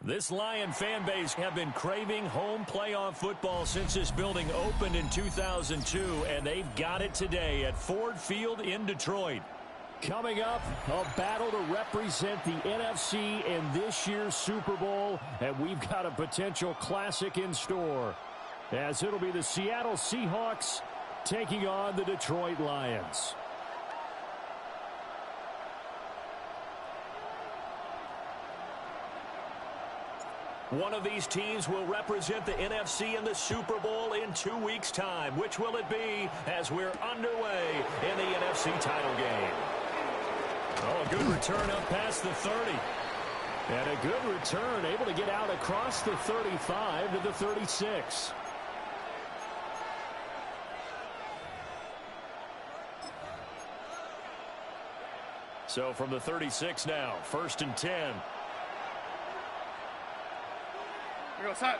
This Lion fan base have been craving home playoff football since this building opened in 2002, and they've got it today at Ford Field in Detroit. Coming up, a battle to represent the NFC in this year's Super Bowl, and we've got a potential classic in store, as it'll be the Seattle Seahawks taking on the Detroit Lions. One of these teams will represent the NFC in the Super Bowl in 2 weeks' time. Which will it be as we're underway in the NFC title game? Oh, a good return up past the 30. And a good return, able to get out across the 35 to the 36. So from the 36 now, 1st and 10. Here we go, set.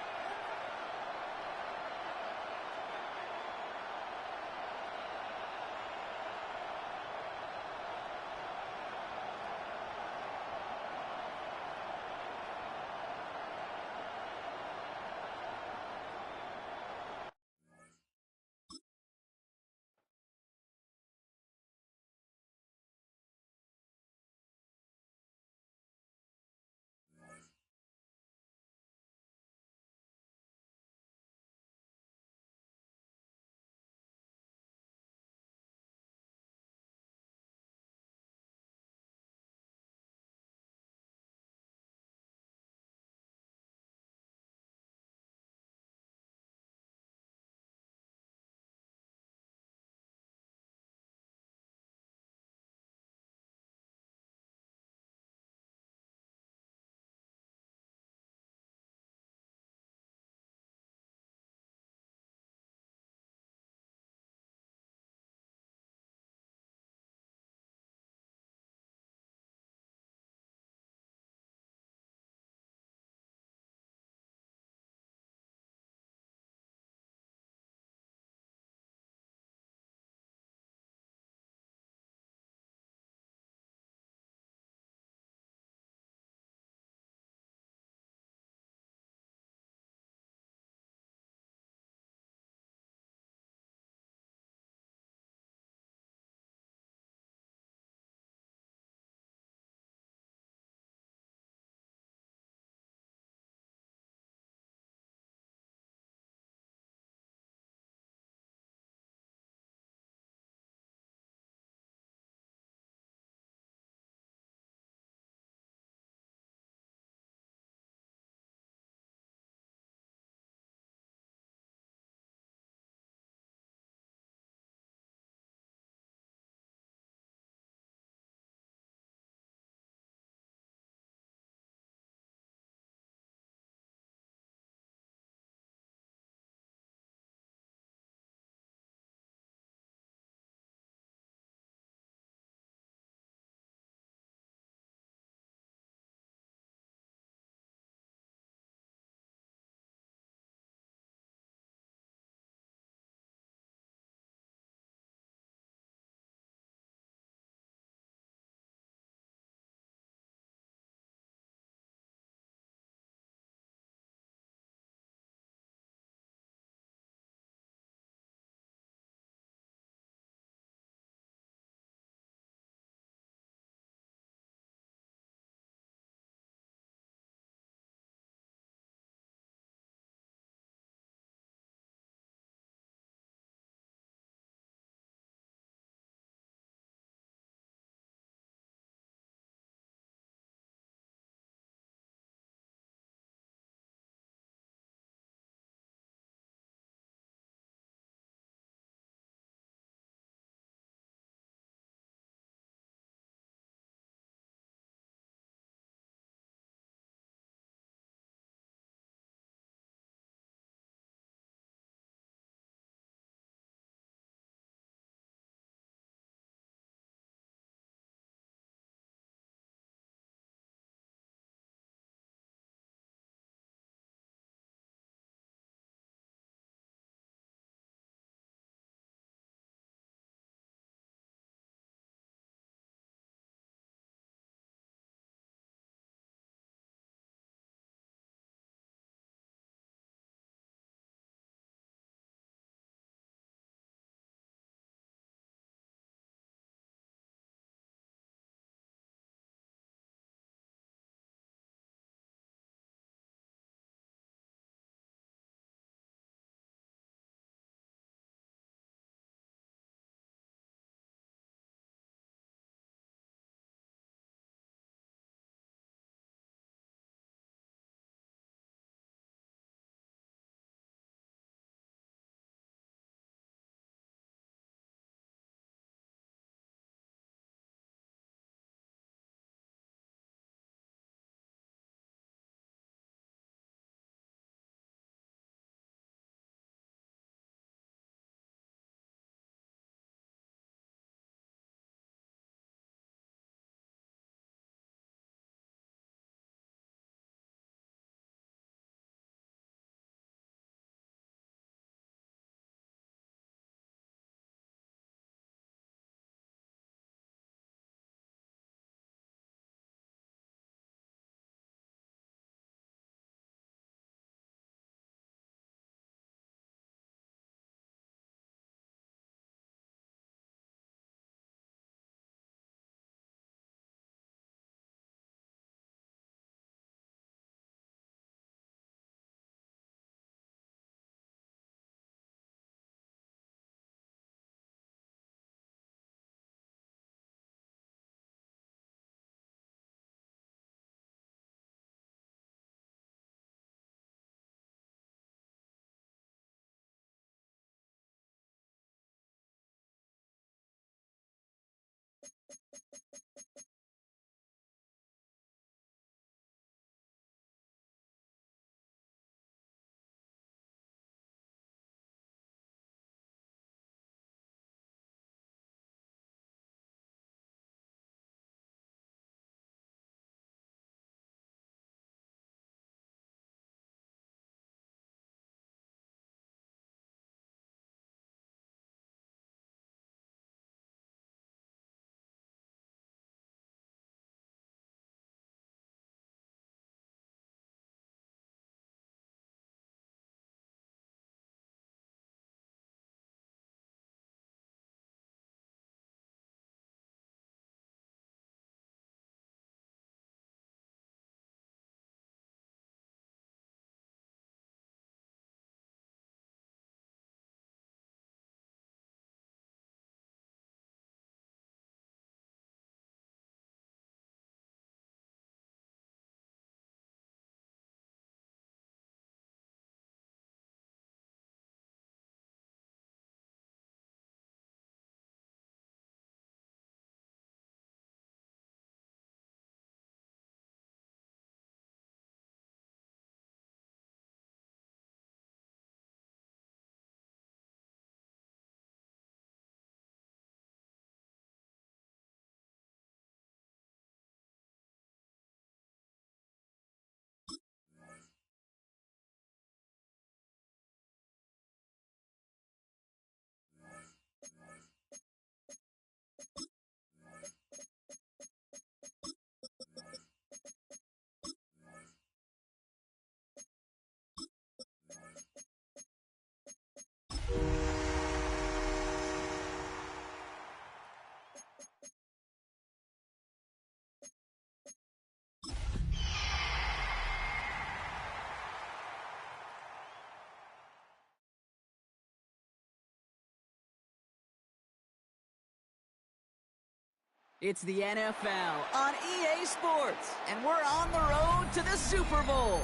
It's the NFL on EA Sports, and we're on the road to the Super Bowl.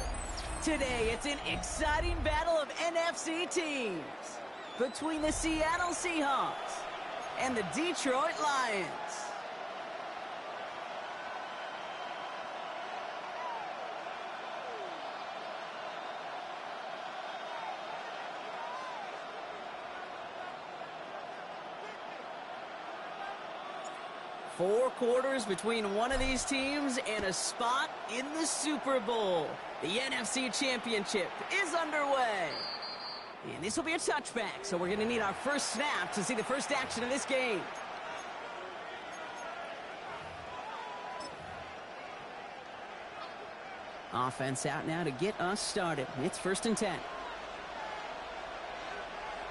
Today, it's an exciting battle of NFC teams between the Seattle Seahawks and the Detroit Lions. Four quarters between one of these teams and a spot in the Super Bowl. The NFC Championship is underway. And this will be a touchback, so we're going to need our first snap to see the first action of this game. Offense out now to get us started. It's 1st and 10.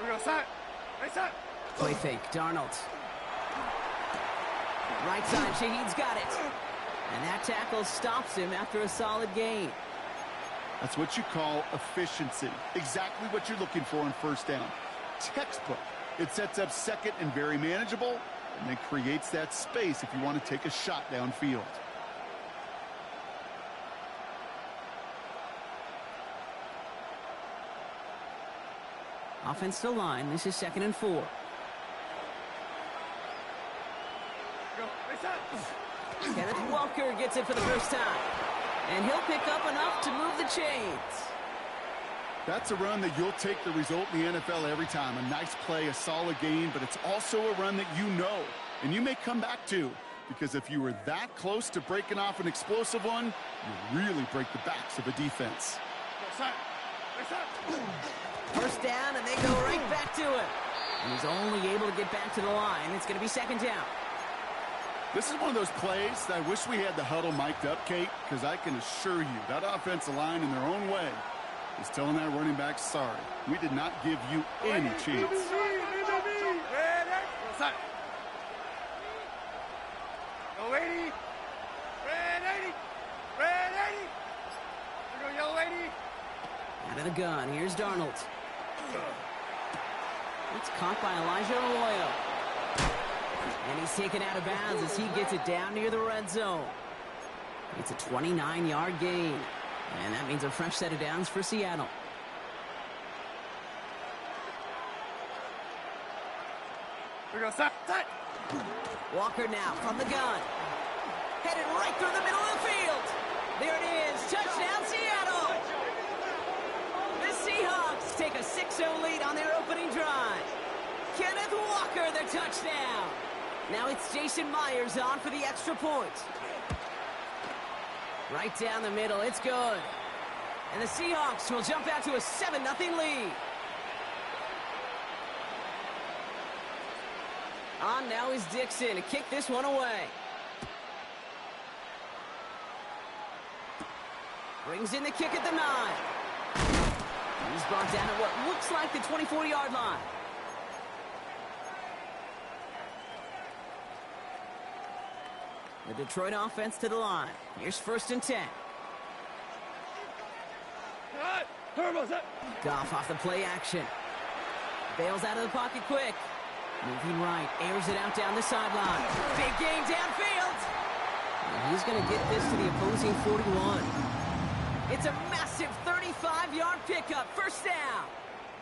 We go set. Right set. Play fake, Darnold. Right side, Shaheed's got it. And that tackle stops him after a solid gain. That's what you call efficiency. Exactly what you're looking for on first down. Textbook. It sets up second and very manageable, and then creates that space if you want to take a shot downfield. Offensive line, this is 2nd and 4. Kenneth Walker gets it for the first time. And he'll pick up enough to move the chains. That's a run that you'll take the result in the NFL every time. A nice play, a solid gain, but it's also a run that you know and you may come back to, because if you were that close to breaking off an explosive one, you really break the backs of a defense. First down, and they go right back to it. And he's only able to get back to the line. It's going to be 2nd down. This is one of those plays that I wish we had the huddle mic'd up, Kate, because I can assure you that offensive line in their own way is telling that running back, sorry, we did not give you any chance. Go 80. Red 80. Red 80. We go yellow 80. Out of the gun, here's Darnold. It's caught by Elijah Arroyo. And he's taken out of bounds as he gets it down near the red zone. It's a 29-yard gain. And that means a fresh set of downs for Seattle. We go set. Walker now from the gun. Headed right through the middle of the field. There it is. Touchdown, Seattle. The Seahawks take a 6-0 lead on their opening drive. Kenneth Walker, their touchdown. Now it's Jason Myers on for the extra point. Right down the middle, it's good. And the Seahawks will jump out to a 7-0 lead. On now is Dixon to kick this one away. Brings in the kick at the 9. He's brought down at what looks like the 24-yard line. The Detroit offense to the line. Here's 1st and 10. Goff off the play action. Bails out of the pocket quick. Moving right. Airs it out down the sideline. Big game downfield. And he's going to get this to the opposing 41. It's a massive 35-yard pickup. First down.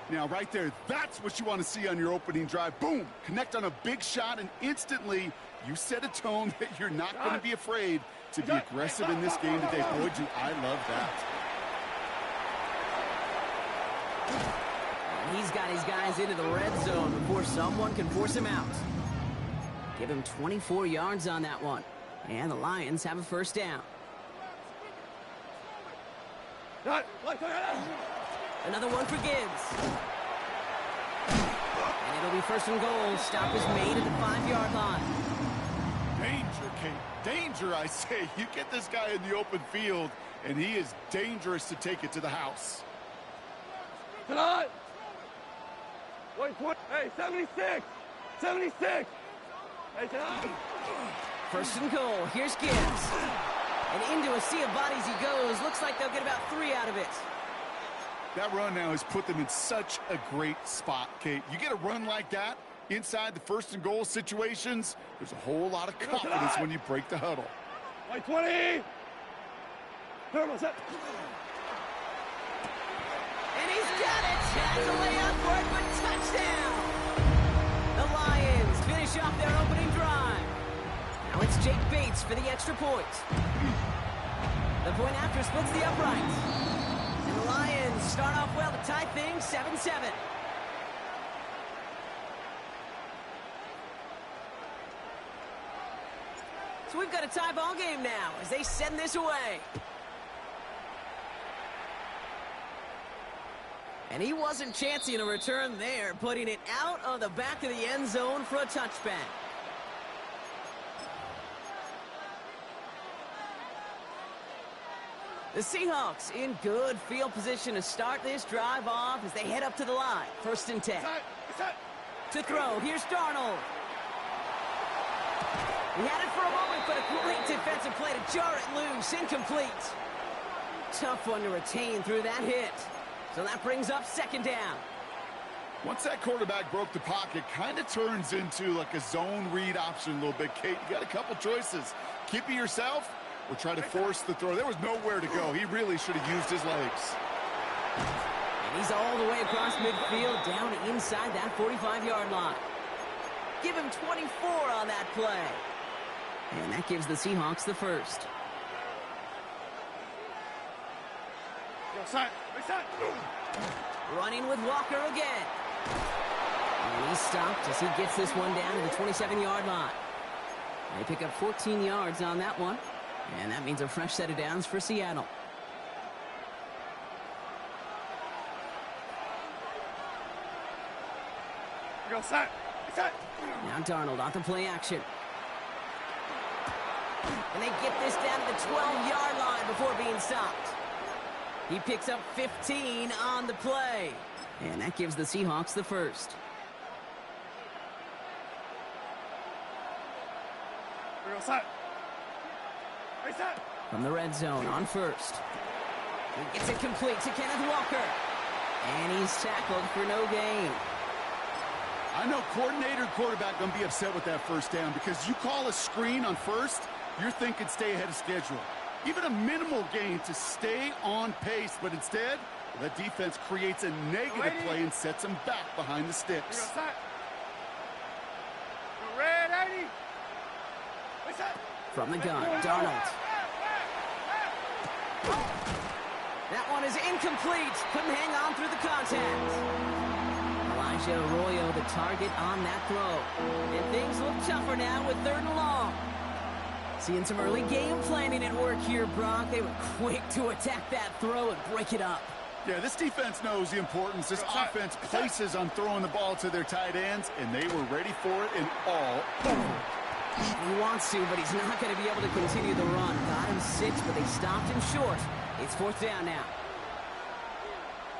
Now, right there, that's what you want to see on your opening drive. Boom! Connect on a big shot, and instantly you set a tone that you're not going to be afraid to be aggressive in this game today. Boy, do I love that. And he's got his guys into the red zone before someone can force him out. Give him 24 yards on that one. And the Lions have a first down. Another one for Gibbs. And it'll be 1st and goal. Stop is made at the 5-yard line. Danger, Kate. Danger, I say. You get this guy in the open field, and he is dangerous to take it to the house. Tonight. Hey, 76. 76. Hey, tonight. 1st and goal. Here's Gibbs. And into a sea of bodies he goes. Looks like they'll get about 3 out of it. That run now has put them in such a great spot, Kate. You get a run like that, Inside the first and goal situations, there's a whole lot of confidence when you break the huddle. White 20. Turbo set. And he's got it. Has a layup for it, but touchdown. The Lions finish off their opening drive. Now it's Jake Bates for the extra point. The point after splits the uprights. And the Lions start off well to tie things 7-7. So we've got a tie ball game now as they send this away. And he wasn't chancing a return there, putting it out on the back of the end zone for a touchback. The Seahawks in good field position to start this drive off as they head up to the line. 1st and 10. To throw, here's Darnold. He had it for a moment, but a great defensive play to jar it loose. Incomplete. Tough one to retain through that hit. So that brings up 2nd down. Once that quarterback broke the pocket, kind of turns into like a zone read option a little bit. Kate, you got a couple choices. Keep it yourself or try to force the throw. There was nowhere to go. He really should have used his legs. And he's all the way across midfield, down inside that 45-yard line. Give him 24 on that play. And that gives the Seahawks the first. Running with Walker again. And he's stopped as he gets this one down to the 27-yard line. They pick up 14 yards on that one. And that means a fresh set of downs for Seattle. Now Darnold on the play action. And they get this down to the 12-yard line before being stopped. He picks up 15 on the play. And that gives the Seahawks the first. From the red zone on 1st. He gets it complete to Kenneth Walker. And he's tackled for no gain. I know coordinator and quarterback going to be upset with that 1st down because you call a screen on 1st, you're thinking stay ahead of schedule. Even a minimal gain to stay on pace, but instead, that defense creates a negative play and sets them back behind the sticks. From the gun, Darnold. That one is incomplete. Couldn't hang on through the contact. Elijah Arroyo the target on that throw. And things look tougher now with 3rd and long. Seeing some early game planning at work here, Brock. They were quick to attack that throw and break it up. Yeah, this defense knows the importance this offense places on throwing the ball to their tight ends, and they were ready for it and all over. He wants to, but he's not going to be able to continue the run. Got him 6, but they stopped him short. It's 4th down now.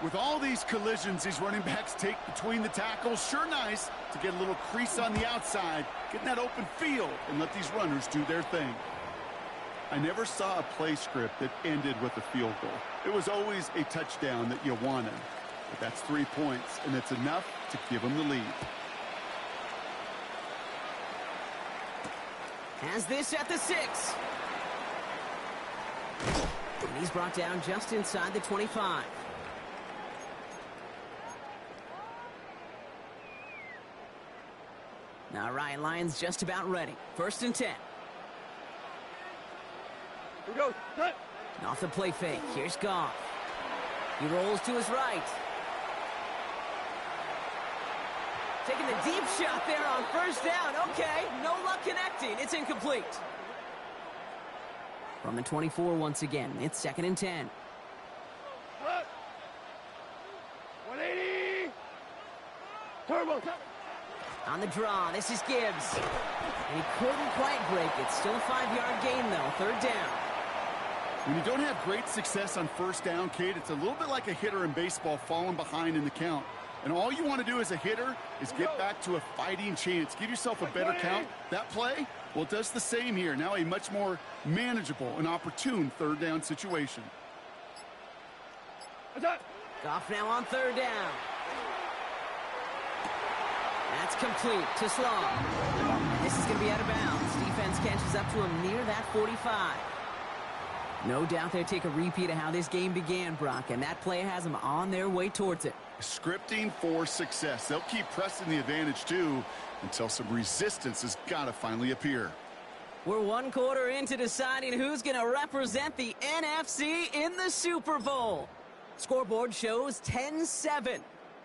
With all these collisions these running backs take between the tackles, sure nice to get a little crease on the outside, get in that open field, and let these runners do their thing. I never saw a play script that ended with a field goal. It was always a touchdown that you wanted. But that's 3 points, and it's enough to give them the lead. Has this at the 6. And he's brought down just inside the 25. Now Ryan Lyons just about ready. 1st and 10. Here we go. Cut. Off the play fake. Here's Goff. He rolls to his right. Taking the deep shot there on 1st down. Okay, no luck connecting. It's incomplete. From the 24 once again. It's 2nd and 10. Cut. 180. Turbo. Cut. On the draw, this is Gibbs. And he couldn't quite break it. Still a 5-yard gain, though. 3rd down. When you don't have great success on 1st down, Kate, it's a little bit like a hitter in baseball falling behind in the count. And all you want to do as a hitter is get back to a fighting chance. Give yourself a better count. That play, well, it does the same here. Now a much more manageable and opportune 3rd down situation. Goff now on 3rd down. That's complete to Sloan. This is going to be out of bounds. Defense catches up to him near that 45. No doubt they'll take a repeat of how this game began, Brock, and that play has them on their way towards it. Scripting for success. They'll keep pressing the advantage, too, until some resistance has got to finally appear. We're one quarter into deciding who's going to represent the NFC in the Super Bowl. Scoreboard shows 10-7.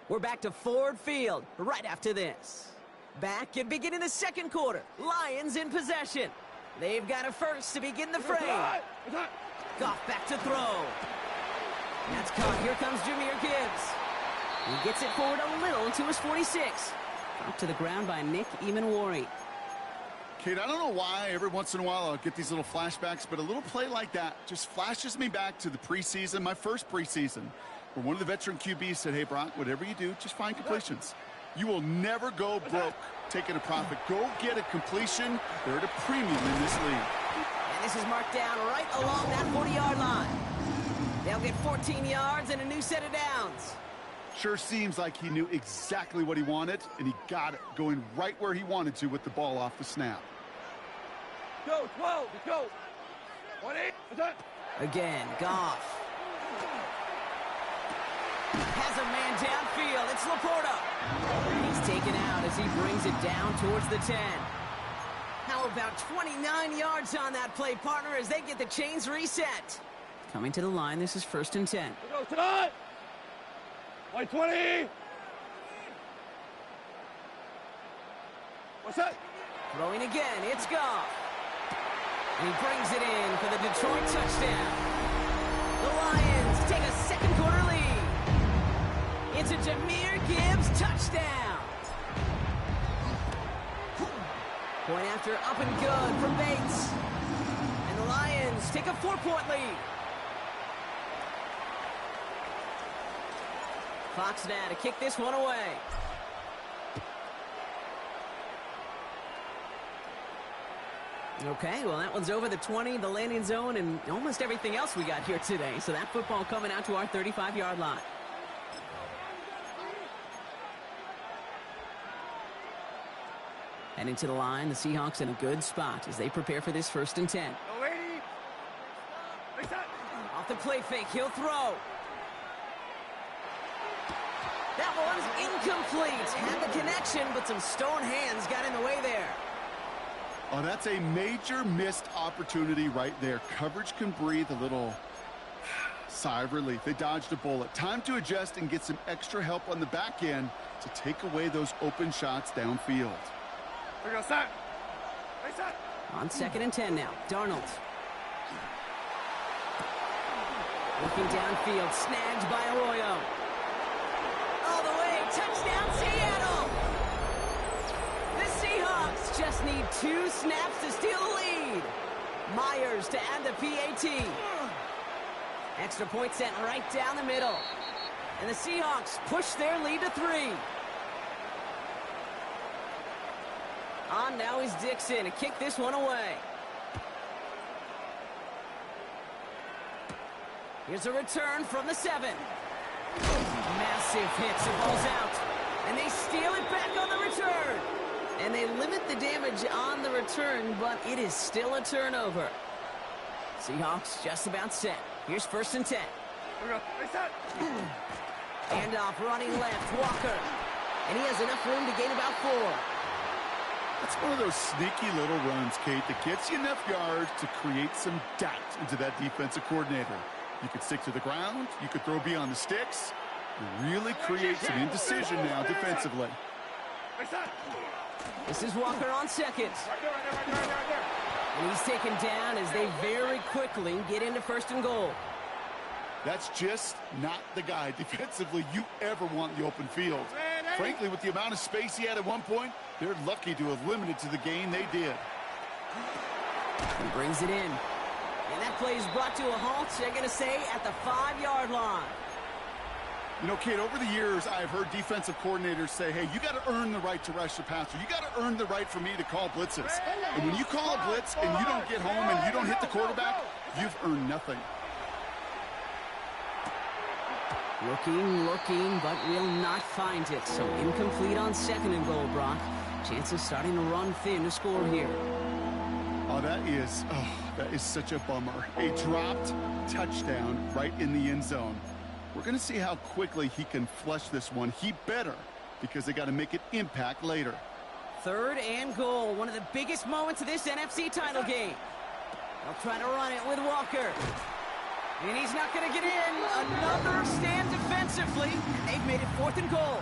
We're back to Ford Field right after this. Back and beginning the second quarter. Lions in possession. They've got a first to begin the fray. Goff back to throw. That's caught. Here comes Jahmyr Gibbs. He gets it forward a little to his 46. Dropped to the ground by Nick Emanwari. Kate, I don't know why every once in a while I'll get these little flashbacks, but a little play like that just flashes me back to the preseason, my first preseason, where one of the veteran QBs said, hey, Brock, whatever you do, just find completions. You will never go broke taking a profit. Go get a completion. They're at a premium in this league. And this is marked down right along that 40-yard line. They'll get 14 yards and a new set of downs. Sure seems like he knew exactly what he wanted, and he got it, going right where he wanted to with the ball off the snap. Go, 12, go. 20, Again, Goff. Has a man downfield. It's Laporta. He's taken out as he brings it down towards the 10. How about 29 yards on that play, partner, as they get the chains reset? Coming to the line, this is 1st and 10. go, tonight. 20. What's that? Throwing again, it's Goff. And he brings it in for the Detroit touchdown. The Lions take a second quarter lead. It's a Jahmyr Gibbs touchdown. Point after up and good from Bates. And the Lions take a 4-point lead. Fox now to kick this one away. Okay, well, that one's over the 20, the landing zone, and almost everything else we got here today. So that football coming out to our 35-yard line. And into the line, the Seahawks in a good spot as they prepare for this 1st and 10. No, 80. Off the play fake, he'll throw. That one's incomplete. Had the connection, but some stone hands got in the way there. Oh, that's a major missed opportunity right there. Coverage can breathe a little sigh of relief. They dodged a bullet. Time to adjust and get some extra help on the back end to take away those open shots downfield. We're going to start. Reset. On 2nd and 10 now. Darnold. Looking downfield. Snagged by Arroyo. All the way. Touchdown, Seattle. The Seahawks just need 2 snaps to steal the lead. Myers to add the PAT. Extra point sent right down the middle. And the Seahawks push their lead to 3. On now is Dixon to kick this one away. Here's a return from the 7. Massive hit, so ball's out. And they steal it back on the return. And they limit the damage on the return, but it is still a turnover. Seahawks just about set. Here's 1st and 10. We're going to reset. Handoff running left, Walker. And he has enough room to gain about 4. That's one of those sneaky little runs, Kate, that gets you enough yards to create some doubt into that defensive coordinator. You could stick to the ground. You could throw beyond the sticks. You really create some indecision now defensively. This is Walker on 2nd. And he's taken down as they very quickly get into 1st and goal. That's just not the guy defensively you ever want in the open field. Frankly, with the amount of space he had at one point, they're lucky to have limited to the gain they did. He brings it in. And that play is brought to a halt, they're going to say, at the 5-yard line. You know, Kate, over the years, I've heard defensive coordinators say, hey, you got to earn the right to rush the passer. You got to earn the right for me to call blitzes. And when you call a blitz and you don't get home and you don't hit the quarterback, you've earned nothing. Looking, but will not find it. So incomplete on 2nd and goal, Brock. Chances starting to run thin to score here. Oh, that is such a bummer. A dropped touchdown right in the end zone. We're going to see how quickly he can flush this one. He better, because they got to make it impact later. 3rd and goal, one of the biggest moments of this NFC title game. They'll try to run it with Walker. And he's not going to get in. Another stand defensively. They've made it 4th and goal.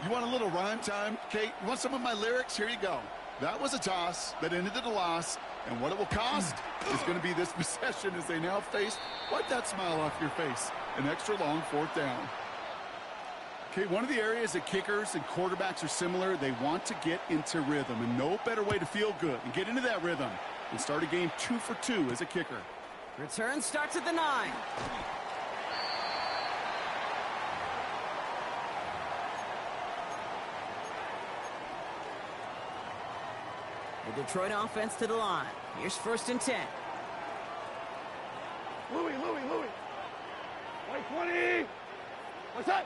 You want a little rhyme time, Kate? You want some of my lyrics? Here you go. That was a toss that ended in a loss. And what it will cost is going to be this possession as they now face, wipe that smile off your face, an extra long 4th down. Okay, one of the areas that kickers and quarterbacks are similar, they want to get into rhythm. And no better way to feel good and get into that rhythm than start a game 2 for 2 as a kicker. Return starts at the 9. The Detroit offense to the line. Here's 1st and 10. Louis. Right 20. What's that?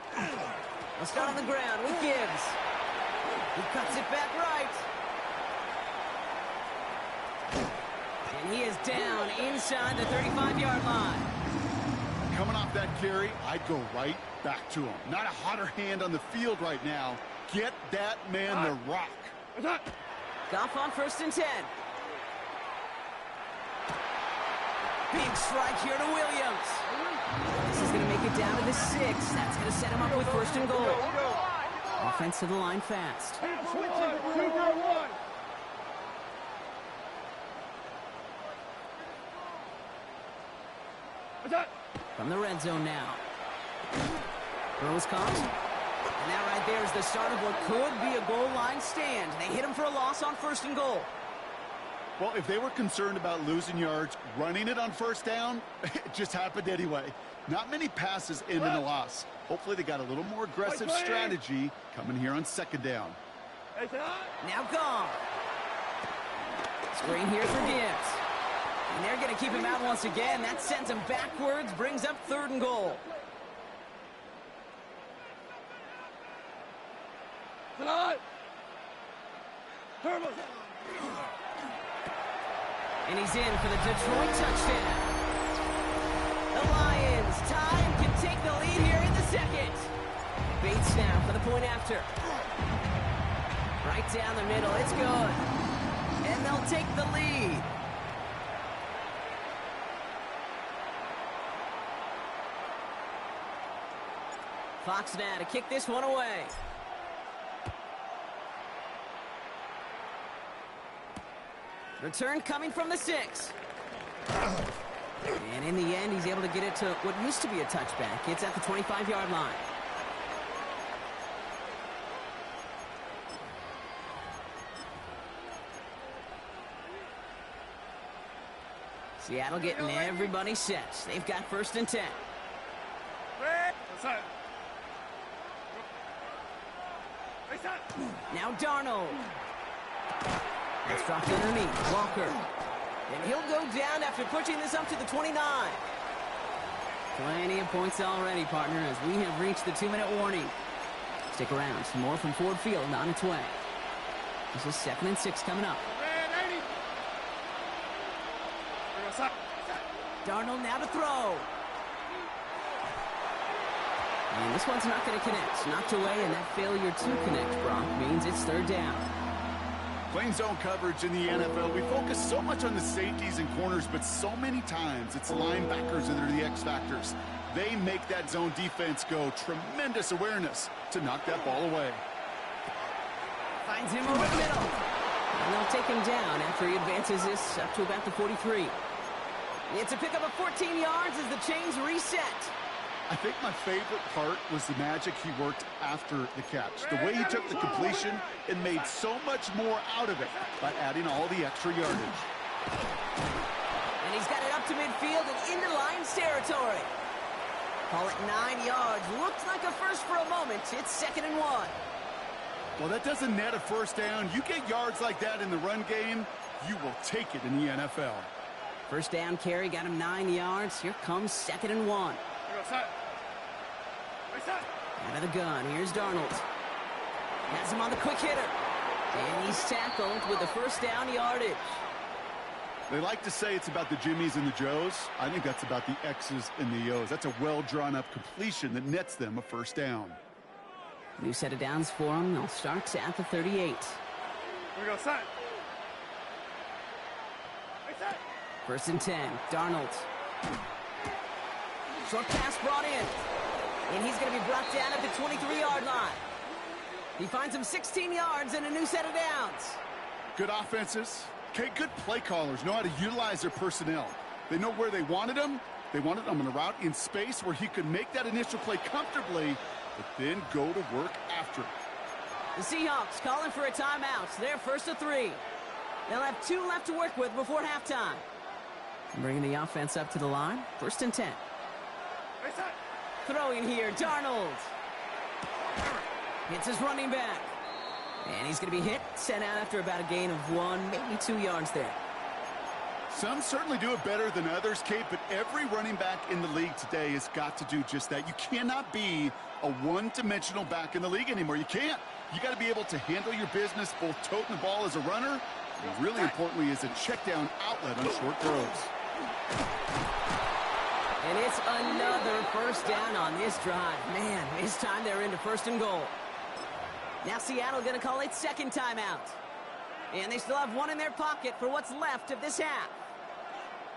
Let's start on the ground with Gibbs. He cuts it back right. And he is down inside the 35-yard line. Coming off that carry, I'd go right back to him. Not a hotter hand on the field right now. Get that man the rock. What's that? Goff on 1st and 10. Big strike here to Williams. This is going to make it down to the 6. That's going to set him up with 1st and goal. Offense to the line fast. Switch it. 2-1. What's that? From the red zone now. Throws caught. And that right there is the start of what could be a goal line stand. They hit him for a loss on 1st and goal. Well, if they were concerned about losing yards, running it on 1st down, it just happened anyway. Not many passes end in a loss. Hopefully they got a little more aggressive strategy coming here on 2nd down. Now gone. Screen here for Gibbs. And they're going to keep him out once again. That sends him backwards, brings up 3rd and goal. And he's in for the Detroit touchdown. The Lions tie and can take the lead here in the 2nd. Bates now for the point after. Right down the middle, it's good. And they'll take the lead. Fox now to kick this one away. Return coming from the 6. And in the end, he's able to get it to what used to be a touchback. It's at the 25-yard line. Seattle getting everybody set. They've got 1st and 10. Now Darnold. It's dropped underneath. Walker. And he'll go down after pushing this up to the 29. Plenty of points already, partner, as we have reached the 2-minute warning. Stick around. Some more from Ford Field on its way. This is 2nd and 6 coming up. Darnold now to throw. And this one's not going to connect. Knocked away, and that failure to connect, Brock, means it's 3rd down. Playing zone coverage in the NFL, we focus so much on the safeties and corners, but so many times it's linebackers that are the X factors. They make that zone defense go. Tremendous awareness to knock that ball away. Finds him over the middle. And they'll take him down after he advances this up to about the 43. It's a pickup of 14 yards as the chains reset. I think my favorite part was the magic he worked after the catch. The way he took the completion and made so much more out of it by adding all the extra yardage. And he's got it up to midfield and into Lions territory. Call it 9 yards. Looks like a first for a moment. It's 2nd and 1. Well, that doesn't net a 1st down. You get yards like that in the run game, you will take it in the NFL. 1st down carry got him 9 yards. Here comes 2nd and 1. Out of the gun, here's Darnold. Has him on the quick hitter. And he's tackled with the first down yardage. They like to say it's about the Jimmies and the Joes. I think that's about the X's and the O's. That's a well-drawn-up completion that nets them a first down. New set of downs for them. They'll start at the 38. Here we go, son. First and 10, Darnold. Short pass brought in. And he's going to be brought down at the 23-yard line. He finds him 16 yards and a new set of downs. Good offenses. Okay, good play callers know how to utilize their personnel. They know where they wanted him. They wanted him on a route in space where he could make that initial play comfortably, but then go to work after it. The Seahawks calling for a timeout. They're first to 3. They'll have 2 left to work with before halftime. Bringing the offense up to the line. First and 10. Throwing here, Darnold. Hits his running back. And he's going to be hit, sent out after about a gain of 1, maybe 2 yards there. Some certainly do it better than others, Kate, but every running back in the league today has got to do just that. You cannot be a one-dimensional back in the league anymore. You can't. You got to be able to handle your business, both toting the ball as a runner, and really importantly as a check-down outlet on short throws. And it's another first down on this drive. Man, this time they're into first and goal. Now Seattle going to call its second timeout. And they still have 1 in their pocket for what's left of this half.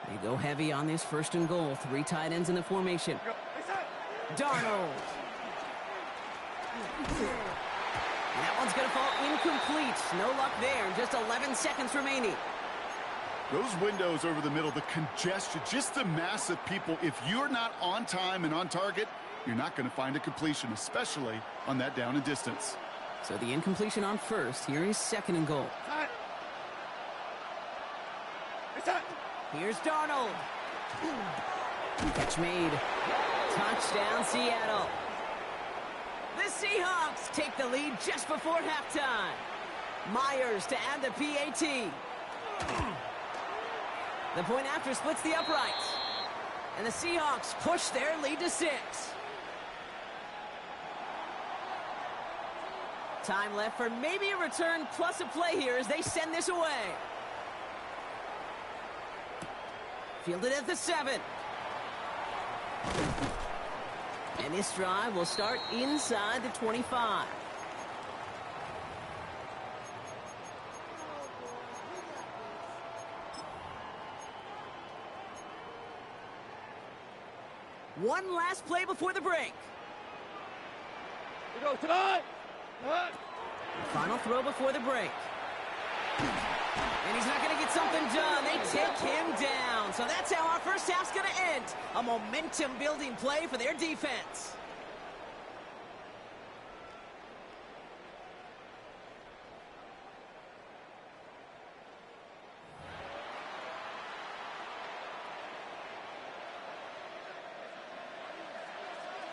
They go heavy on this first and goal. 3 tight ends in the formation. Darnold. And that one's going to fall incomplete. No luck there. Just 11 seconds remaining. Those windows over the middle, the congestion, just the mass of people. If you're not on time and on target, you're not going to find a completion, especially on that down and distance. So the incompletion on first. Here is second and goal. Here's Darnold. Catch made. Touchdown, Seattle. The Seahawks take the lead just before halftime. Myers to add the PAT. The point after splits the uprights. And the Seahawks push their lead to 6. Time left for maybe a return plus a play here as they send this away. Fielded at the 7. And this drive will start inside the 25. One last play before the break. We go tonight. Final throw before the break. And he's not going to get something done. They take him down. So that's how our first half's going to end. A momentum-building play for their defense.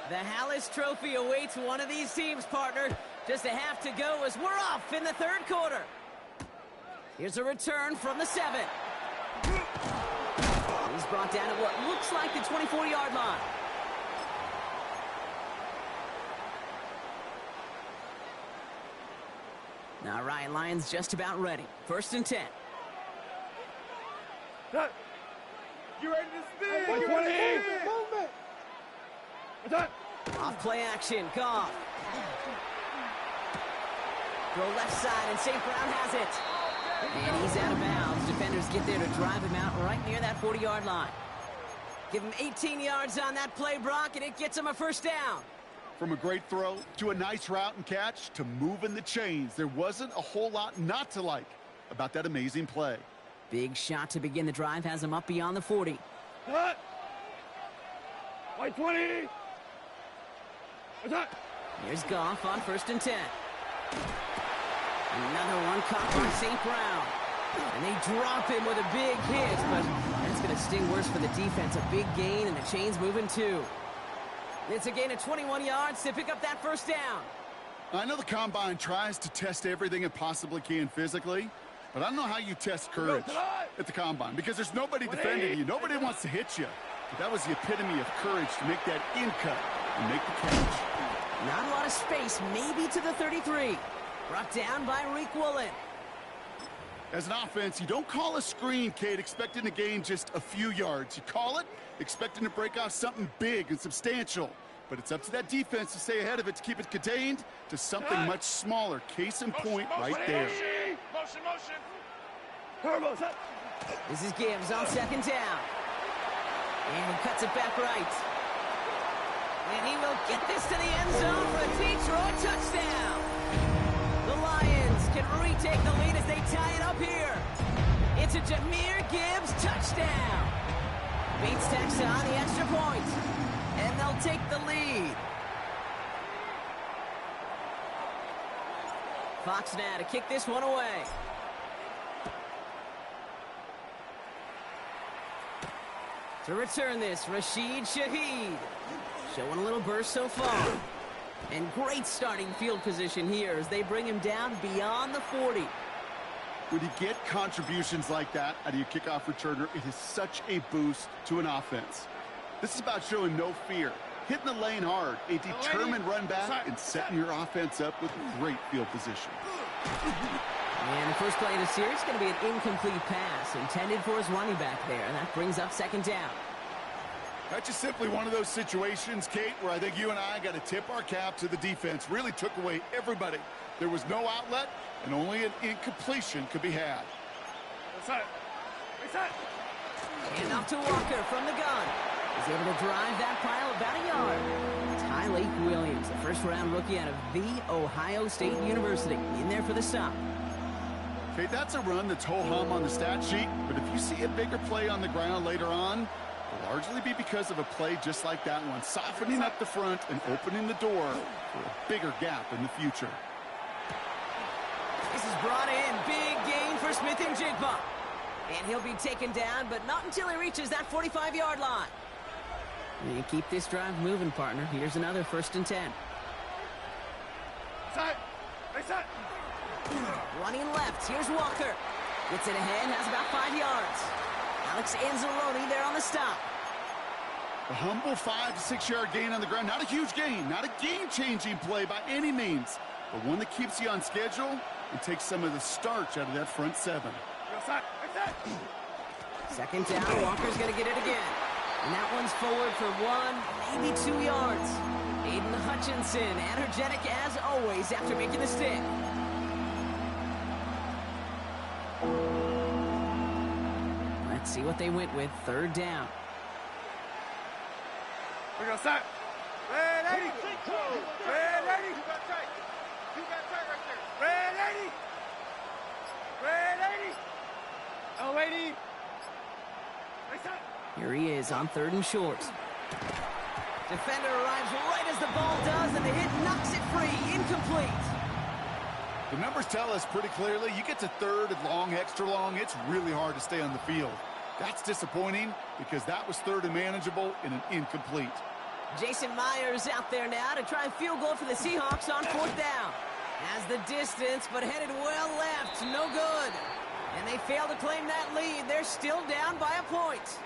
The Hallis Trophy awaits one of these teams, partner. Just a half to go as we're off in the third quarter. Here's a return from the 7. He's brought down at what looks like the 24-yard line. All right, Lions just about ready. First and 10. You ready to speed? 120. Movement. Off play action, Goff. Throw left side, and St. Brown has it. And he's out of bounds. Defenders get there to drive him out right near that 40-yard line. Give him 18 yards on that play, Brock, and it gets him a first down. From a great throw to a nice route and catch to moving the chains, there wasn't a whole lot not to like about that amazing play. Big shot to begin the drive has him up beyond the 40. Cut. 120. Here's Goff on first and 10. Another one caught by St. Brown. And they drop him with a big hit, but that's going to sting worse for the defense. A big gain, and the chain's moving too. It's a gain of 21 yards to pick up that first down. I know the Combine tries to test everything it possibly can physically, but I don't know how you test courage at the Combine because there's nobody defending you. Nobody wants to hit you. But that was the epitome of courage to make that in cut and make the catch. Not a lot of space, maybe to the 33. Brought down by Riq Woolen. As an offense, you don't call a screen, Kate, expecting to gain just a few yards. You call it expecting to break off something big and substantial. But it's up to that defense to stay ahead of it, to keep it contained to something much smaller. Case in point right there. Motion. This is Gibbs on second down. And he cuts it back right. And he will get this to the end zone for a Detroit touchdown. The Lions can retake the lead as they tie it up here. It's a Jahmyr Gibbs touchdown. Bates tacks on the extra point. And they'll take the lead. Fox now to kick this one away. To return this, Rashid Shaheed. Showing a little burst so far. And great starting field position here as they bring him down beyond the 40. When you get contributions like that out of your kickoff returner, it is such a boost to an offense. This is about showing no fear, hitting the lane hard, a determined run back, and setting your offense up with great field position. And the first play of the series is going to be an incomplete pass intended for his running back there. And that brings up second down. That's just simply one of those situations, Kate, where I think you and I got to tip our cap to the defense. Really took away everybody. There was no outlet, and only an incompletion could be had. And off to Walker from the gun. He's able to drive that pile about a yard. Tyleik Williams, the first-round rookie out of The Ohio State University, in there for the stop. Kate, that's a run that's ho-hum on the stat sheet, but if you see a bigger play on the ground later on, it'll largely be because of a play just like that one, softening up the front and opening the door for a bigger gap in the future. This is brought in. Big gain for Smith-Njigba. And he'll be taken down, but not until he reaches that 45-yard line. And keep this drive moving, partner. Here's another 1st and 10. Running left. Here's Walker. Gets it ahead, has about 5 yards. Alex Anzalone there on the stop. A humble 5 to 6 yard gain on the ground. Not a huge gain, not a game-changing play by any means, but one that keeps you on schedule and takes some of the starch out of that front 7. Second down, Walker's going to get it again. And that one's forward for 1, maybe 2 yards. Aiden Hutchinson, energetic as always after making the stick. Let's see what they went with. 3rd down. We're going to start. Red 80. Red 80. You got tight. You got tight right there. Red 80. Red 80. Oh, 80. Here he is on 3rd and short. Defender arrives right as the ball does, and the hit knocks it free. Incomplete. The numbers tell us pretty clearly, you get to 3rd and long, extra long, it's really hard to stay on the field. That's disappointing because that was 3rd and manageable and an incomplete. Jason Myers out there now to try a field goal for the Seahawks on 4th down. Has the distance, but headed well left. No good. And they fail to claim that lead. They're still down by a point.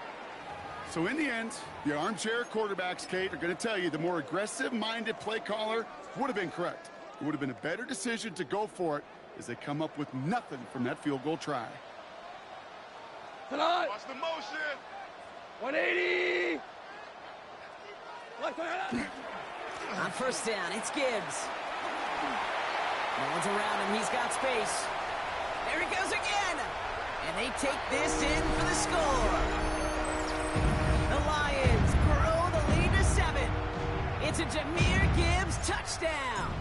So in the end, the armchair quarterbacks, Kate, are going to tell you the more aggressive-minded play caller would have been correct. It would have been a better decision to go for it as they come up with nothing from that field goal try. Watch the motion. 180. On 1st down, it's Gibbs. No one's around him. He's got space. There he goes again. And they take this in for the score. The Lions grow the lead to 7. It's a Jahmyr Gibbs touchdown.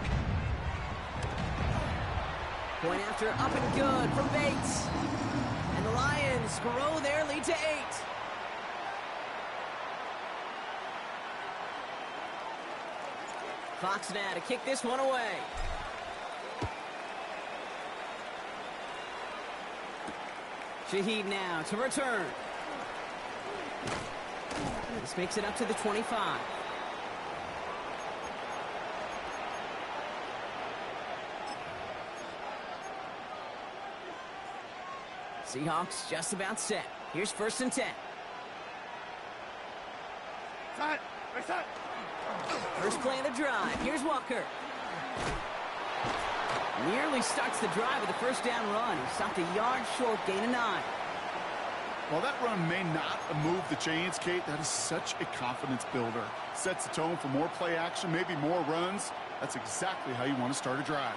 Point after up and good from Bates. And the Lions grow their lead to 8. Fox now to kick this one away. Shaheed now to return. This makes it up to the 25. Seahawks just about set. Here's 1st and 10. First play of the drive. Here's Walker. Nearly starts the drive with a first down run. He stopped a yard short, gain of 9. While that run may not move the chains, Kate, that is such a confidence builder. Sets the tone for more play action, maybe more runs. That's exactly how you want to start a drive.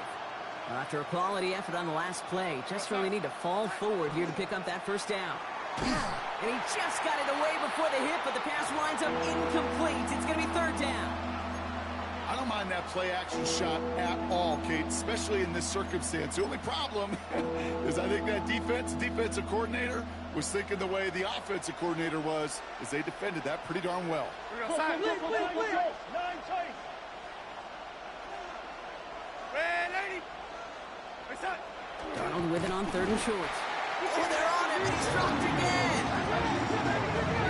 After a quality effort on the last play, just really need to fall forward here to pick up that first down. And he just got it away before the hit, but the pass winds up incomplete. It's going to be third down. I don't mind that play action shot at all, Kate, especially in this circumstance. The only problem is I think that defensive coordinator was thinking the way the offensive coordinator was, as they defended that pretty darn well. Darnold with it on 3rd and short. Oh, they're on him, and he's dropped again.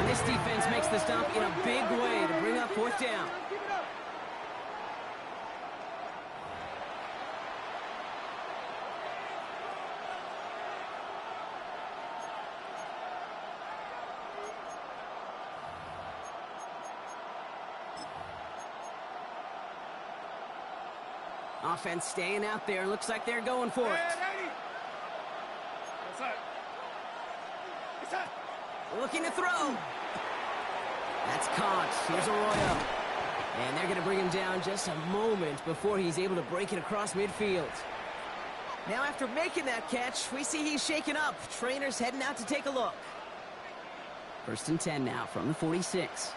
And this defense makes the stop in a big way to bring up 4th down. Offense staying out there. Looks like they're going for it. Looking to throw. That's caught. Here's Arroyo. And they're going to bring him down just a moment before he's able to break it across midfield. Now after making that catch, we see he's shaken up. Trainer's heading out to take a look. 1st and 10 now from the 46.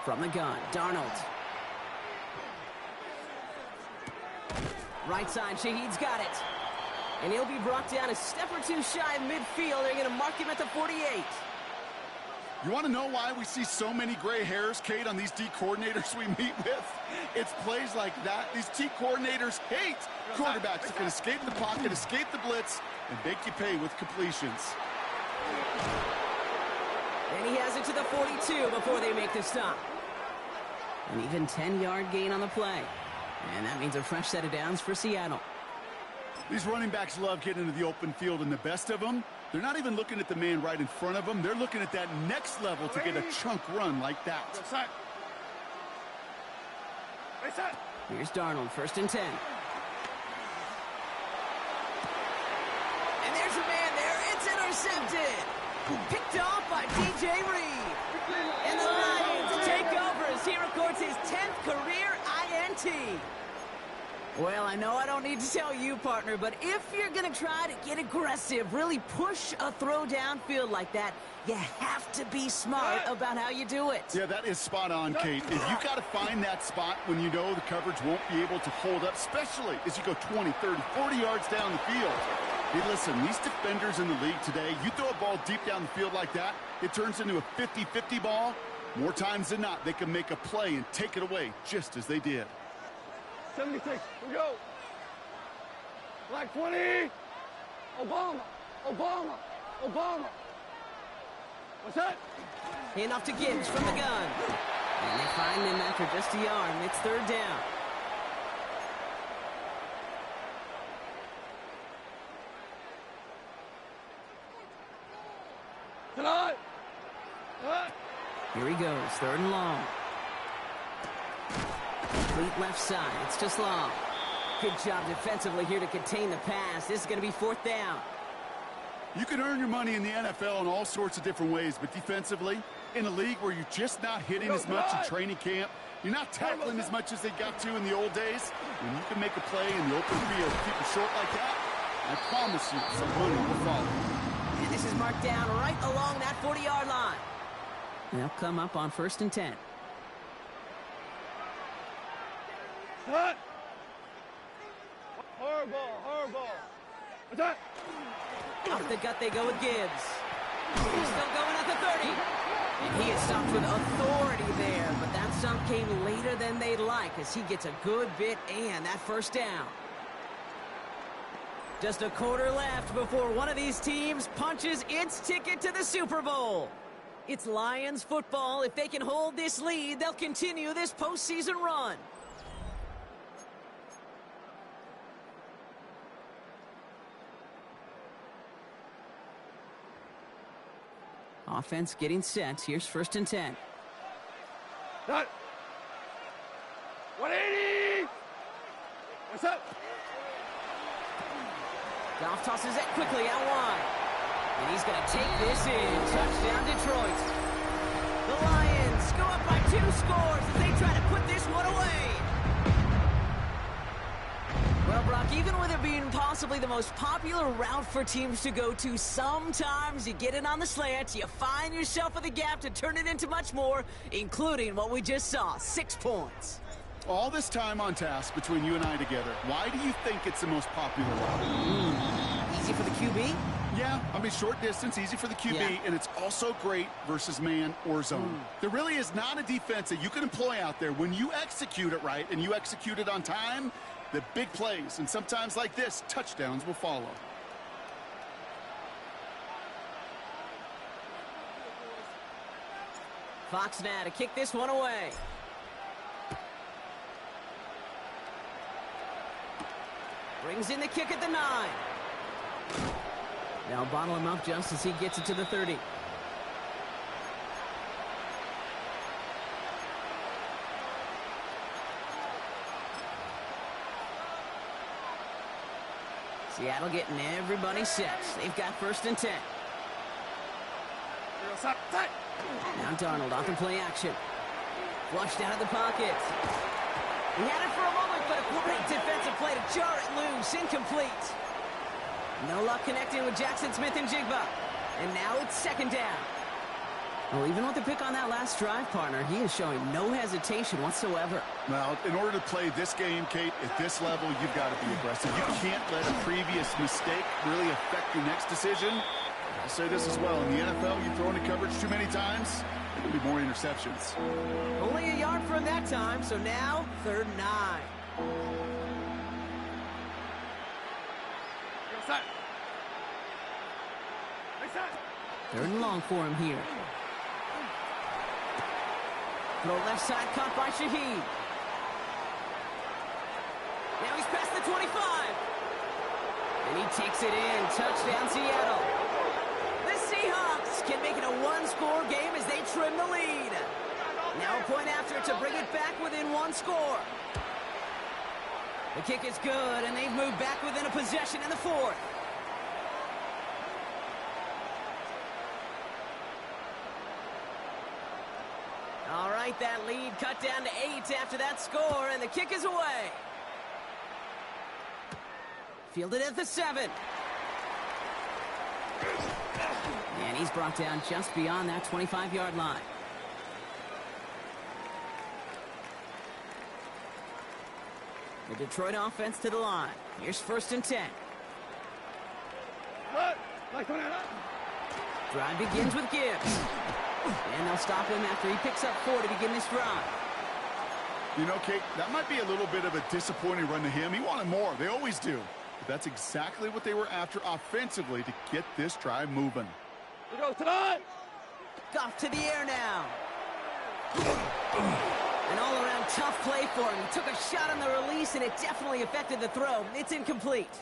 From the gun, Darnold. Right side, Shaheed's got it. And he'll be brought down a step or two shy of midfield. They're going to mark him at the 48. You want to know why we see so many gray hairs, Kate, on these D coordinators we meet with? It's plays like that. These D coordinators hate quarterbacks that can escape the pocket, escape the blitz, and make you pay with completions. And he has it to the 42 before they make the stop. An even 10-yard gain on the play. And that means a fresh set of downs for Seattle. These running backs love getting into the open field, and the best of them, they're not even looking at the man right in front of them. They're looking at that next level to get a chunk run like that. Here's Darnold, 1st and 10. And there's a man there. It's intercepted. Picked off by DJ Reed. And the Lions take over as he records his 10th career INT. Well, I know I don't need to tell you, partner, but if you're going to try to get aggressive, really push a throw downfield like that, you have to be smart about how you do it. Yeah, that is spot on, Kate. If you got to find that spot when you know the coverage won't be able to hold up, especially as you go 20, 30, 40 yards down the field. Hey, listen, these defenders in the league today, you throw a ball deep down the field like that, it turns into a 50-50 ball. More times than not, they can make a play and take it away, just as they did. 76, here we go. Black 20. Obama. What's that? Hand off to Gibbs from the gun. And they find him after just a yard. It's 3rd down. Tonight. Here he goes, 3rd and long. Complete left side. It's just long. Good job defensively here to contain the pass. This is going to be 4th down. You can earn your money in the NFL in all sorts of different ways, but defensively, in a league where you're just not hitting as much in training camp, you're not tackling as much as they got to in the old days, when you can make a play in the open field, keep it short like that, I promise you some money will follow. And this is marked down right along that 40-yard line. They'll come up on 1st and 10. Cut. Horrible. What's that? Off the gut they go with Gibbs. He's still going at the 30. And he is stopped with authority there, but that stop came later than they'd like as he gets a good bit and that 1st down. Just a quarter left before one of these teams punches its ticket to the Super Bowl. It's Lions football. If they can hold this lead, they'll continue this postseason run. Offense getting set. Here's 1st and 10. Done. 180. What's up? Goff tosses it quickly out wide. And he's going to take this in. Touchdown, Detroit. The Lions go up by 2 scores as they try to put this one away. Well, Brock, even with it being possibly the most popular route for teams to go to, sometimes you get it on the slant, you find yourself with a gap to turn it into much more, including what we just saw, 6 points. All this time on task between you and I together, why do you think it's the most popular route? Easy for the QB? Yeah, I mean, short distance, easy for the QB, and it's also great versus man or zone. There really is not a defense that you can employ out there. When you execute it right and you execute it on time, the big plays, and sometimes like this, touchdowns will follow. Fox now to kick this one away. Brings in the kick at the 9. Now bottle him up just as he gets it to the 30. Seattle getting everybody set. They've got 1st and 10. Now Darnold off the play action. Flushed out of the pocket. He had it for a moment, but a great defensive play to jar it loose. Incomplete. No luck connecting with Jackson Smith-Njigba. And now it's 2nd down. Well, even with the pick on that last drive, partner, he is showing no hesitation whatsoever. Well, in order to play this game, Kate, at this level, you've got to be aggressive. You can't let a previous mistake really affect your next decision. I'll say this as well. In the NFL, you throw into coverage too many times, there'll be more interceptions. Only a yard from that time, so now 3rd and 9. Third and long for him here. Throw left side caught by Shaheed. Now he's past the 25. And he takes it in. Touchdown, Seattle. The Seahawks can make it a 1-score game as they trim the lead. Now a point after to bring it back within 1 score. The kick is good, and they've moved back within a possession in the 4th. All right, that lead cut down to 8 after that score, and the kick is away. Fielded at the 7. And he's brought down just beyond that 25-yard line. The Detroit offense to the line. Here's 1st and 10. Drive begins with Gibbs. And they'll stop him after he picks up 4 to begin this drive. You know, Kate, that might be a little bit of a disappointing run to him. He wanted more. They always do. But that's exactly what they were after offensively to get this drive moving. Goff to the air now. An all-around tough play for him. He took a shot on the release, and it definitely affected the throw. It's incomplete.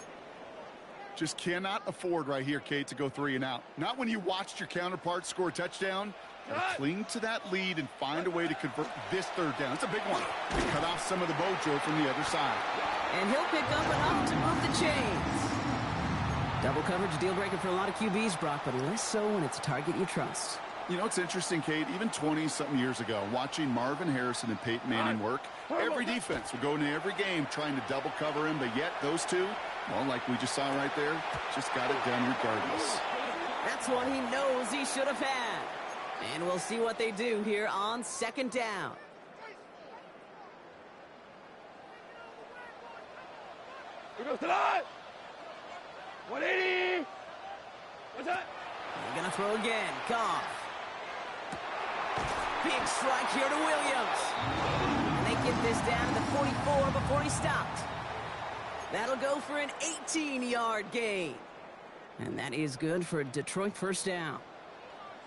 Just cannot afford right here, Kate, to go 3 and out. Not when you watched your counterpart score a touchdown. Gotta cling to that lead and find a way to convert this 3rd down. It's a big one. To cut off some of the mojo from the other side. And he'll pick up enough to move the chains. Double coverage deal breaker for a lot of QBs, Brock, but less so when it's a target you trust. You know, it's interesting, Kate, even 20-something years ago, watching Marvin Harrison and Peyton Manning work, every defense would go into every game trying to double cover him, but yet those two, well, like we just saw right there, just got it done regardless. That's what he knows he should have had. And we'll see what they do here on 2nd down. Here goes tonight. 180. What's that? They're going to throw again. Goff. Big strike here to Williams. And they get this down to the 44 before he stopped. That'll go for an 18-yard gain. And that is good for a Detroit 1st down.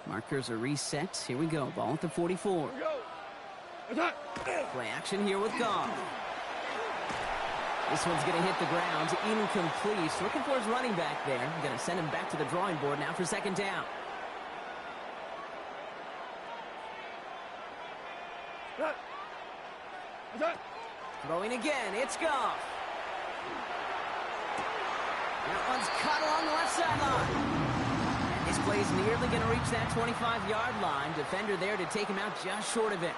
Markers are reset. Here we go. Ball at the 44. Play action here with Goff. This one's going to hit the ground. Incomplete. Looking for his running back there. Going to send him back to the drawing board now for 2nd down. Throwing again, it's Goff. That one's cut along the left sideline. And this play is nearly going to reach that 25-yard line. Defender there to take him out just short of it.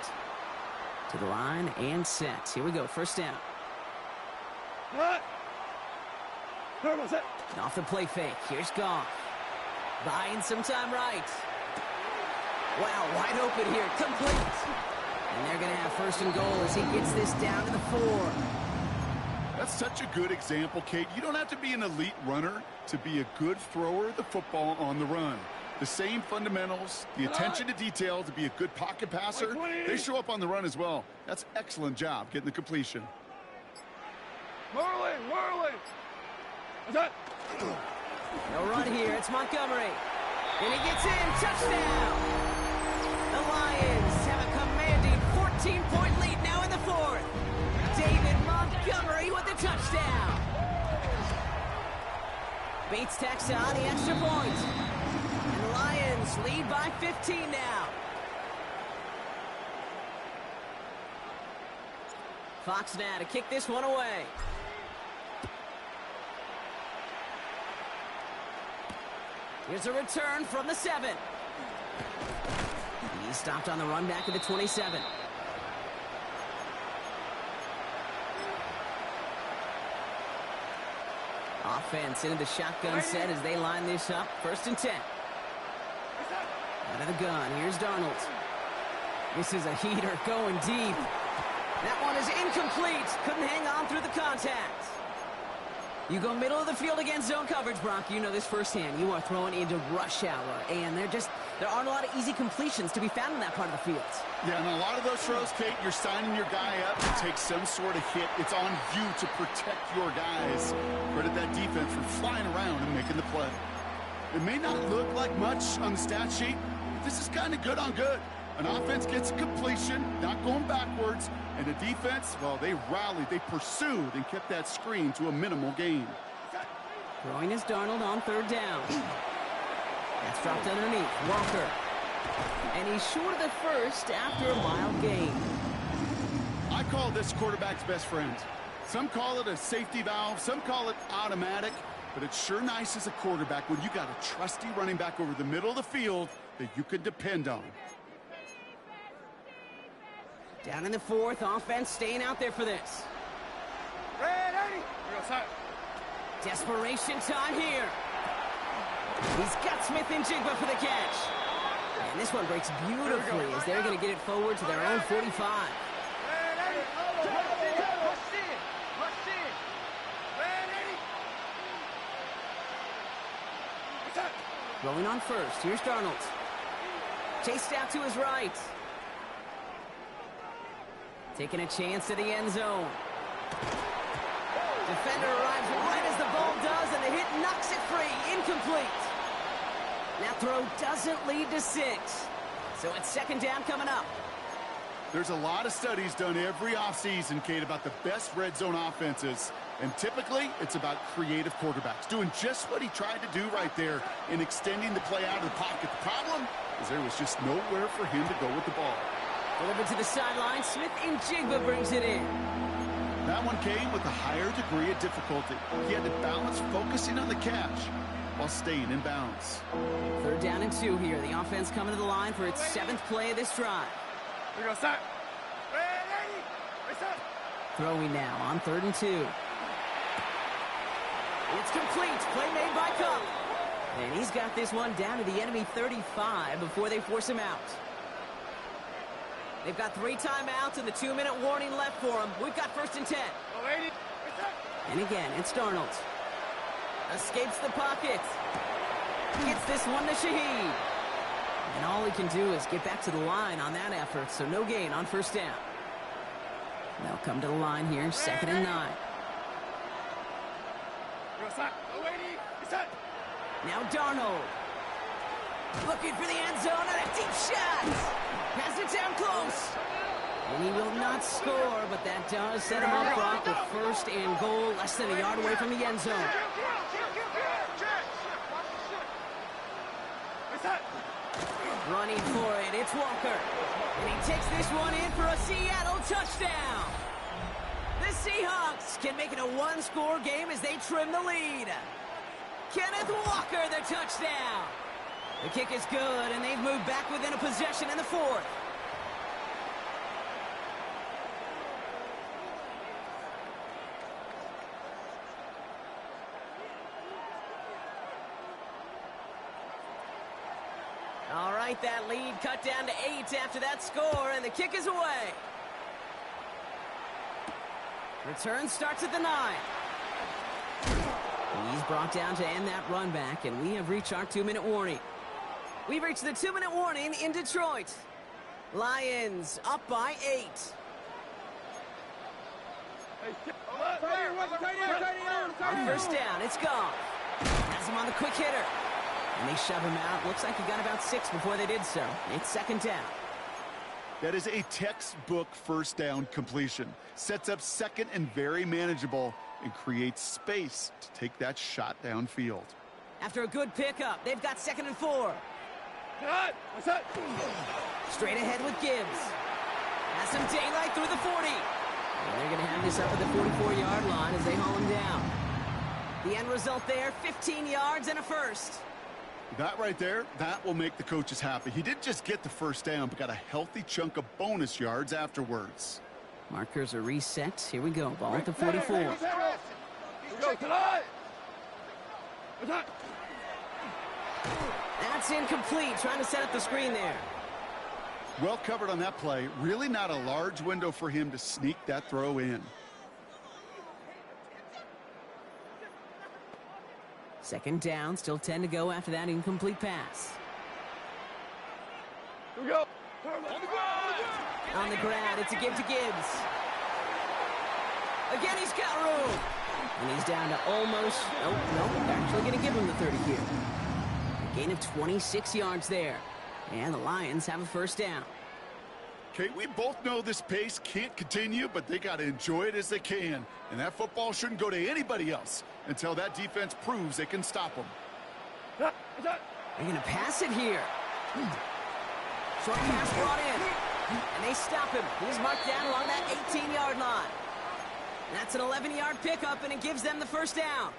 To the line and set. Here we go, first down. Off the play fake, here's Goff. Buying some time right. Wow, wide open here, complete. And they're going to have first and goal as he gets this down to the 4. That's such a good example, Kate. You don't have to be an elite runner to be a good thrower of the football on the run. The same fundamentals, the attention to detail to be a good pocket passer, they show up on the run as well. That's excellent job getting the completion. Whirling. No run here, it's Montgomery. And he gets in, touchdown! The Lions have a commanding 14-point lead now in the 4th. David Montgomery with the touchdown. Bates tacks on the extra point. And the Lions lead by 15 now. Fox now to kick this one away. Here's a return from the 7. He stopped on the run back at the 27. Offense into the shotgun set as they line this up. First and 10. Out of the gun, here's Darnold. This is a heater going deep. That one is incomplete. Couldn't hang on through the contact. You go middle of the field against zone coverage, Brock. You know this firsthand. You are throwing into rush hour, and there aren't a lot of easy completions to be found in that part of the field. Yeah, and a lot of those throws, Kate, you're signing your guy up to take some sort of hit. It's on you to protect your guys. Credit that defense for flying around and making the play. It may not look like much on the stat sheet, but this is kind of good on good. An offense gets a completion, not going backwards, and the defense, well, they rallied, they pursued, and kept that screen to a minimal gain. Throwing is Darnold on third down. That's dropped underneath. Walker. And he's short of the first after a mild gain. I call this quarterback's best friend. Some call it a safety valve, some call it automatic, but it's sure nice as a quarterback when you got a trusty running back over the middle of the field that you can depend on. Down in the 4th, offense staying out there for this. Desperation time here. He's got Smith and Jigba for the catch. And this one breaks beautifully as they're going to get it forward to their own 45. Rolling on first, here's Darnold. Chased out to his right. Taking a chance at the end zone. Defender arrives right as the ball does, and the hit knocks it free. Incomplete. That throw doesn't lead to 6. So it's second down coming up. There's a lot of studies done every offseason, Kate, about the best red zone offenses. And typically, it's about creative quarterbacks, doing just what he tried to do right there in extending the play out of the pocket. The problem is there was just nowhere for him to go with the ball. Delivered to the sideline. Smith and Jigba brings it in. That one came with a higher degree of difficulty. He had to balance focusing on the catch while staying in bounds. Third down and 2 here. The offense coming to the line for its 7th play of this drive. Throwing now on 3rd and 2. It's complete. Play made by Cup. And he's got this one down to the enemy 35 before they force him out. They've got 3 timeouts and the 2-minute warning left for them. We've got 1st and 10. And again, it's Darnold. Escapes the pocket. Gets this one to Shaheed. And all he can do is get back to the line on that effort, so no gain on 1st down. They'll come to the line here, 2nd and 9. Now Darnold. Looking for the end zone and a deep shot. Has it down close. And he will not score, but that does set him up, Brock, with 1st and goal, less than a yard away from the end zone. Running for it, it's Walker. And he takes this one in for a Seattle touchdown. Seahawks can make it a one-score game as they trim the lead. Kenneth Walker, the touchdown. The kick is good, and they've moved back within a possession in the fourth. All right, that lead cut down to 8 after that score, and the kick is away. Return starts at the 9. He's brought down to end that run back, and we have reached our 2-minute warning. We've reached the 2-minute warning in Detroit. Lions up by 8. On first down, it's gone. Has him on the quick hitter. And they shove him out. Looks like he got about 6 before they did so. It's second down. That is a textbook first down completion. Sets up second and very manageable and creates space to take that shot downfield. After a good pickup, they've got 2nd and 4. Straight ahead with Gibbs. Has some daylight through the 40. And they're going to have this up at the 44-yard line as they haul him down. The end result there, 15 yards and a first. That right there, that will make the coaches happy. He didn't just get the first down, but got a healthy chunk of bonus yards afterwards. Markers are reset. Here we go. Ball at the 44. That's incomplete. Trying to set up the screen there. Well covered on that play. Really not a large window for him to sneak that throw in. Second down, still 10 to go after that incomplete pass. Here we go. On the ground, it's a give to Gibbs. Again, he's got room. And he's down to almost, nope, actually going to give him the 30 here. A gain of 26 yards there. And the Lions have a first down. Okay, we both know this pace can't continue, but they got to enjoy it as they can. And that football shouldn't go to anybody else until that defense proves they can stop them. They're going to pass it here. Short pass brought in. And they stop him. He's marked down along that 18-yard line. That's an 11-yard pickup, and it gives them the first down.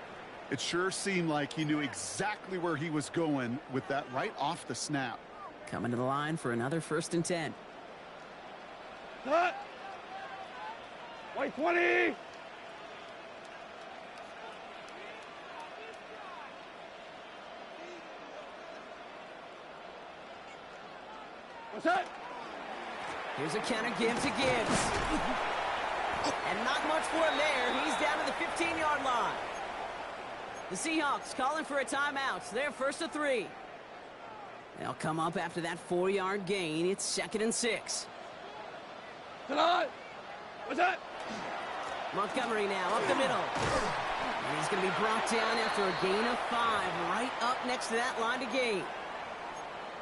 It sure seemed like he knew exactly where he was going with that right off the snap. Coming to the line for another 1st and 10. White 20. What's that? Here's a counter give to Gibbs. And not much for him there. He's down to the 15-yard line. The Seahawks calling for a timeout. They're 1st and 3. They'll come up after that 4-yard gain. It's 2nd and 6. What's that? Montgomery now up the middle. And he's going to be brought down after a gain of 5 right up next to that line to gain.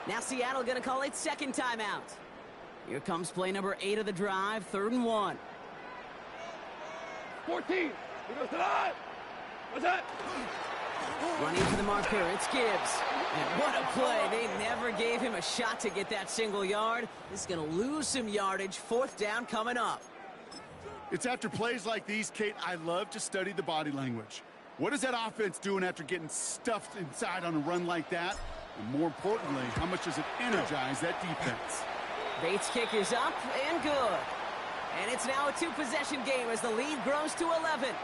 Now Seattle going to call it second timeout. Here comes play number 8 of the drive, 3rd and 1. 14. He goes to line. What's that? Running for the marker, it's Gibbs. And what a play. They never gave him a shot to get that single yard. This is going to lose some yardage. 4th down coming up. It's after plays like these, Kate, I love to study the body language. What is that offense doing after getting stuffed inside on a run like that? And more importantly, how much does it energize that defense? Bates' kick is up and good. And it's now a 2-possession game as the lead grows to 11.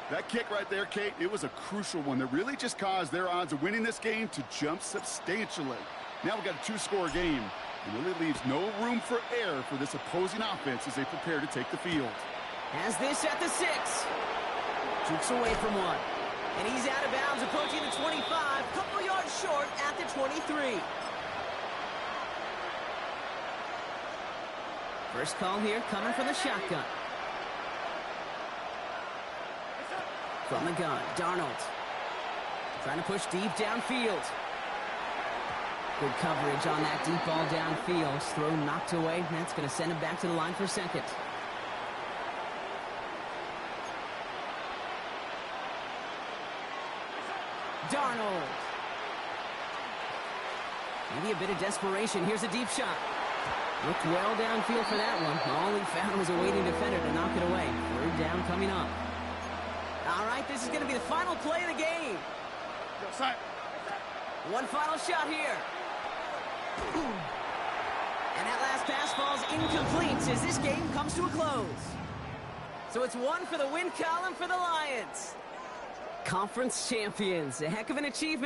That kick right there, Kate, it was a crucial one that really just caused their odds of winning this game to jump substantially. Now we've got a 2-score game. It really leaves no room for error for this opposing offense as they prepare to take the field. Has this at the 6. Jukes away from one. And he's out of bounds approaching the 25. Couple yards short at the 23. First call here coming from the shotgun. From the gun, Darnold. Trying to push deep downfield. Good coverage on that deep ball downfield. Throw knocked away. That's going to send him back to the line for second. Darnold. Maybe a bit of desperation. Here's a deep shot. Looked well downfield for that one. All he found was a waiting defender to knock it away. 3rd down coming up. All right, this is going to be the final play of the game. One final shot here. And that last pass falls incomplete as this game comes to a close. So it's one for the win column for the Lions. Conference champions. A heck of an achievement.